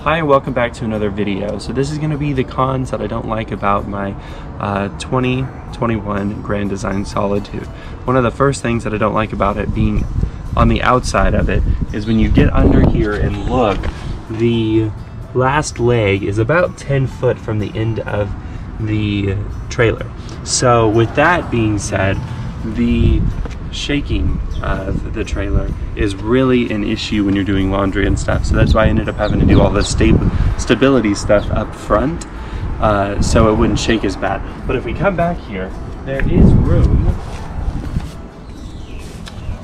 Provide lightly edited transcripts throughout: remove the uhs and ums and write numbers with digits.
Hi and welcome back to another video. So this is going to be the cons that I don't like about my 2021 Grand Design Solitude. One of the first things that I don't like about it being on the outside of it is when you get under here and look, the last leg is about 10 foot from the end of the trailer. So with that being said, the shaking of the trailer is really an issue when you're doing laundry and stuff. So that's why I ended up having to do all the stability stuff up front so it wouldn't shake as bad. But if we come back here, there is room.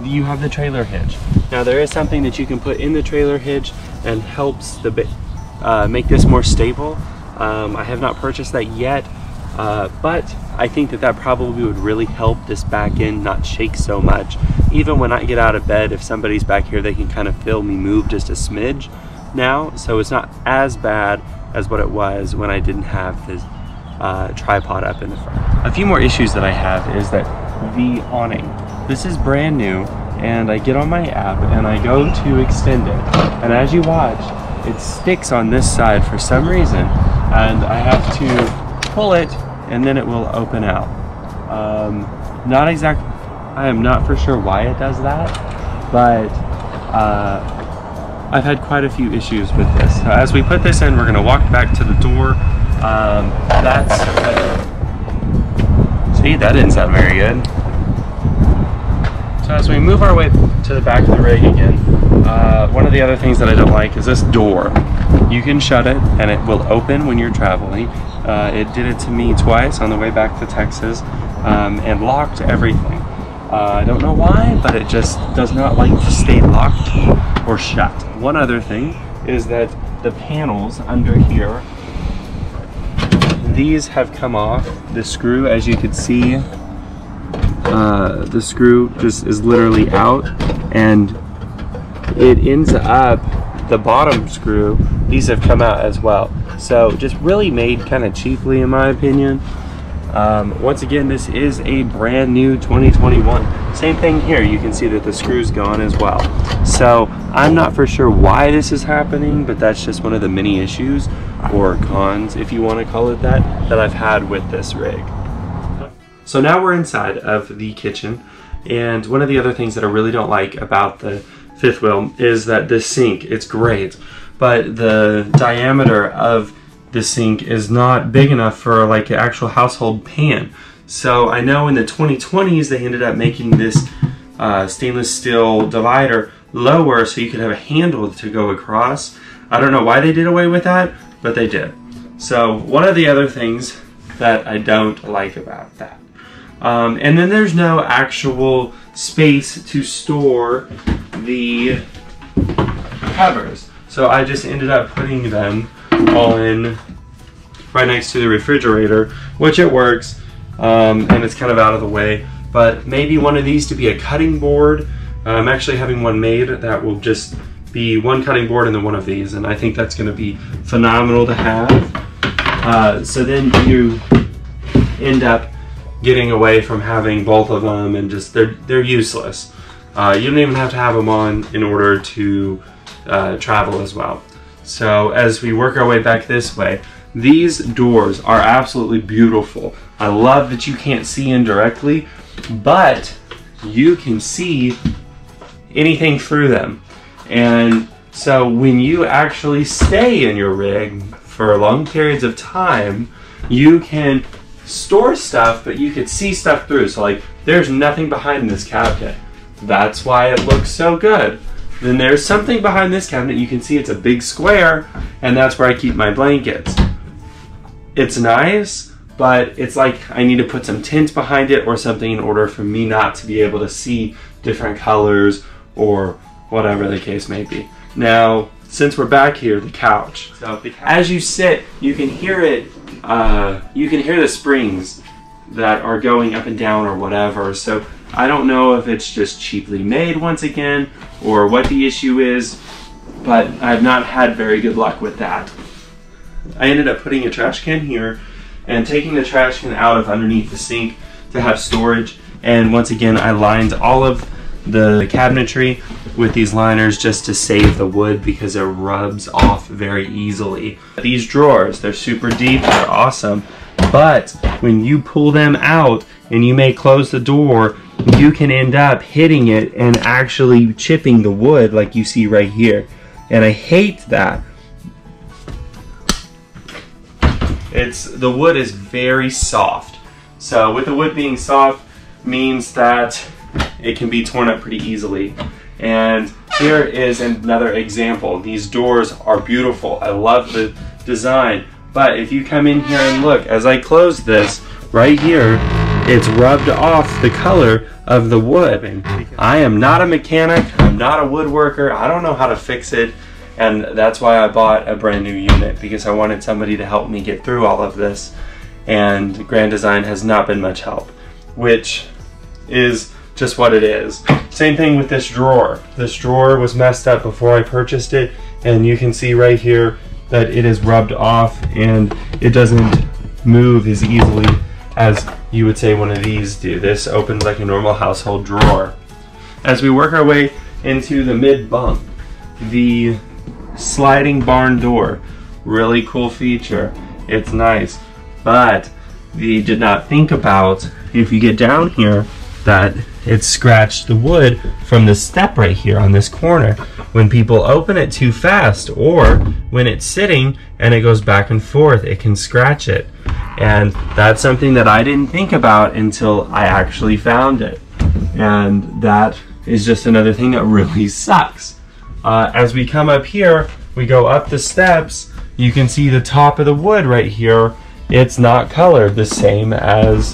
You have the trailer hitch. Now there is something that you can put in the trailer hitch and helps make this more stable. I have not purchased that yet, but I think that probably would really help this back end not shake so much. Even when I get out of bed, if somebody's back here, they can kind of feel me move just a smidge now. So it's not as bad as what it was when I didn't have this tripod up in the front. A few more issues that I have is that the awning. This is brand new, and I get on my app and I go to extend it. And as you watch, it sticks on this side for some reason, and I have to pull it and then it will open out. I am not for sure why it does that, but I've had quite a few issues with this. So as we put this in, we're gonna walk back to the door. See, that didn't sound very good. So as we move our way to the back of the rig again, one of the other things that I don't like is this door. You can shut it and it will open when you're traveling. It did it to me twice on the way back to Texas and locked everything. I don't know why, but it just does not like to stay locked or shut. One other thing is that the panels under here, these have come off. The screw, as you can see, the screw just is literally out, and it ends up, the bottom screw, these have come out as well. So just really made kind of cheaply in my opinion. Once again, this is a brand new 2021. Same thing here, you can see that the screw's gone as well. So I'm not for sure why this is happening, but that's just one of the many issues, or cons if you want to call it that I've had with this rig. So now we're inside of the kitchen, and one of the other things that I really don't like about the fifth wheel is that this sink, it's great, but the diameter of the sink is not big enough for like an actual household pan. So I know in the 2020s they ended up making this stainless steel divider lower so you could have a handle to go across. I don't know why they did away with that, but they did. So one of the other things that I don't like about that. And then there's no actual space to store the covers. So I just ended up putting them on right next to the refrigerator, which it works, and it's kind of out of the way. But maybe one of these to be a cutting board. I'm actually having one made that will just be one cutting board and then one of these, and I think that's going to be phenomenal to have. So then you end up getting away from having both of them, and just they're useless. You don't even have to have them on in order to travel as well. So as we work our way back this way, these doors are absolutely beautiful. I love that you can't see in directly, but you can see anything through them. And so when you actually stay in your rig for long periods of time, you can store stuff, but you could see stuff through. So like, there's nothing behind this cabinet. That's why it looks so good. Then there's something behind this cabinet. You can see it's a big square, and that's where I keep my blankets. It's nice, but it's like I need to put some tint behind it or something in order for me not to be able to see different colors or whatever the case may be. Now, since we're back here, the couch. So as you sit, you can hear it. You can hear the springs that are going up and down or whatever. So I don't know if it's just cheaply made once again or what the issue is, but I've not had very good luck with that. I ended up putting a trash can here and taking the trash can out of underneath the sink to have storage. And once again, I lined all of the cabinetry with these liners just to save the wood because it rubs off very easily. These drawers, they're super deep, they're awesome, but when you pull them out and you may close the door, you can end up hitting it and actually chipping the wood like you see right here. And I hate that. The wood is very soft. So with the wood being soft means that it can be torn up pretty easily. And here is another example. These doors are beautiful. I love the design. But if you come in here and look, as I close this, right here, it's rubbed off the color of the wood. I am not a mechanic, I'm not a woodworker, I don't know how to fix it, and that's why I bought a brand new unit, because I wanted somebody to help me get through all of this, and Grand Design has not been much help, which is just what it is. Same thing with this drawer. This drawer was messed up before I purchased it, and you can see right here that it is rubbed off and it doesn't move as easily as you would say one of these do. This opens like a normal household drawer. As we work our way into the mid bunk, the sliding barn door, really cool feature. It's nice, but we did not think about, if you get down here, that it scratched the wood from the step right here on this corner. When people open it too fast, or when it's sitting and it goes back and forth, it can scratch it. And that's something that I didn't think about until I actually found it. And that is just another thing that really sucks. As we come up here, we go up the steps, you can see the top of the wood right here. It's not colored the same as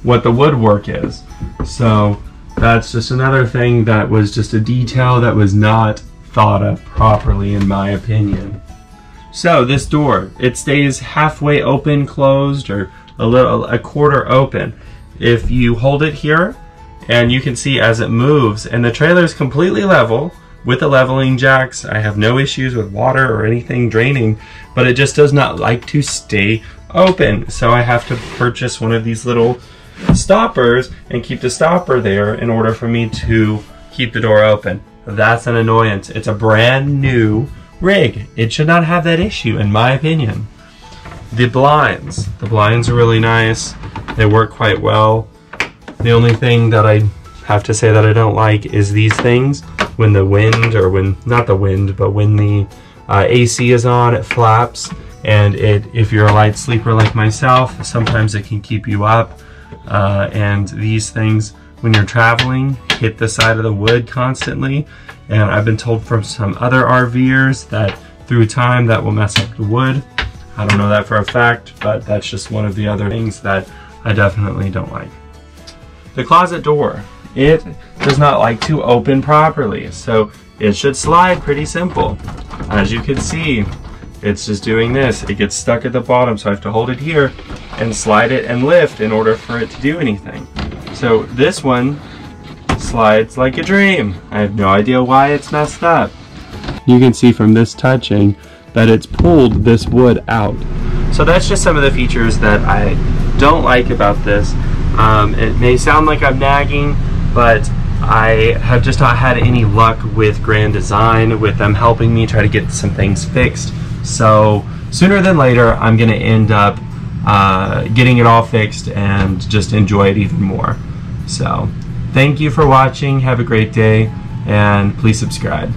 what the woodwork is. So that's just another thing that was just a detail that was not thought of properly, in my opinion. So this door, it stays halfway open, closed, or a quarter open. If you hold it here, and you can see as it moves, and the trailer is completely level with the leveling jacks. I have no issues with water or anything draining, but it just does not like to stay open. So I have to purchase one of these little stoppers and keep the stopper there in order for me to keep the door open. That's an annoyance. It's a brand new rig. It should not have that issue, in my opinion. The blinds are really nice. They work quite well. The only thing that I have to say that I don't like is these things. When the wind, or when, not the wind, but when the AC is on, it flaps. And if you're a light sleeper like myself, sometimes it can keep you up. And these things, when you're traveling, hit the side of the wood constantly. And I've been told from some other RVers that through time that will mess up the wood. I don't know that for a fact, but that's just one of the other things that I definitely don't like. The closet door, it does not like to open properly, so it should slide pretty simple. As you can see, it's just doing this. It gets stuck at the bottom, so I have to hold it here and slide it and lift in order for it to do anything. So this one slides like a dream. I have no idea why it's messed up. You can see from this touching that it's pulled this wood out. So that's just some of the features that I don't like about this. It may sound like I'm nagging, but I have just not had any luck with Grand Design, with them helping me try to get some things fixed. So sooner than later, I'm going to end up getting it all fixed and just enjoy it even more. So thank you for watching. Have a great day, and please subscribe.